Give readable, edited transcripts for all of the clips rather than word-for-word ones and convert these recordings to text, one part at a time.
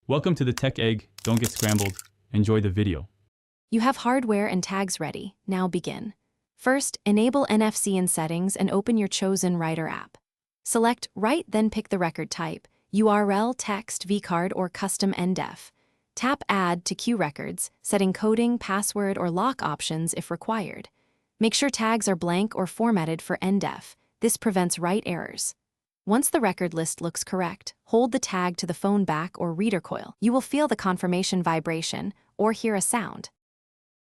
Welcome to the Tech Egg. Don't get scrambled. Enjoy the video. You have hardware and tags ready. Now begin. First, enable NFC in Settings and open your chosen writer app. Select Write, then pick the record type, URL, text, vCard, or custom NDEF. Tap Add to queue records, setting coding, password, or lock options if required. Make sure tags are blank or formatted for NDEF. This prevents write errors. Once the record list looks correct, hold the tag to the phone back or reader coil. You will feel the confirmation vibration or hear a sound.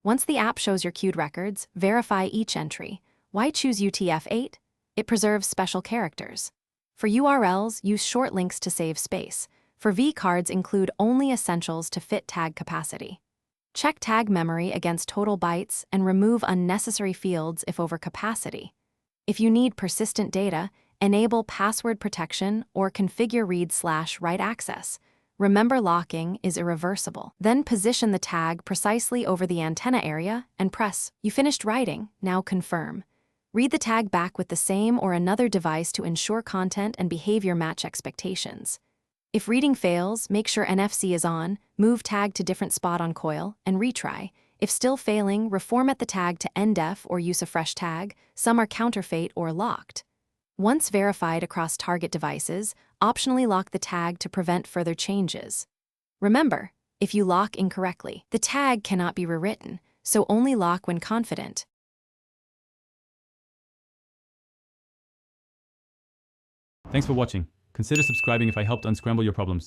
Once the app shows your queued records, verify each entry. Why choose UTF-8? It preserves special characters. For URLs, use short links to save space. For vCards, include only essentials to fit tag capacity. Check tag memory against total bytes and remove unnecessary fields if over capacity. If you need persistent data, enable password protection or configure read/write access. Remember, locking is irreversible. Then position the tag precisely over the antenna area and press. You finished writing, now confirm. Read the tag back with the same or another device to ensure content and behavior match expectations. If reading fails, make sure NFC is on, move tag to different spot on coil, and retry. If still failing, reformat the tag to NDEF or use a fresh tag. Some are counterfeit or locked. Once verified across target devices, optionally lock the tag to prevent further changes. Remember, if you lock incorrectly, the tag cannot be rewritten, so only lock when confident. Thanks for watching. Consider subscribing if I helped unscramble your problems.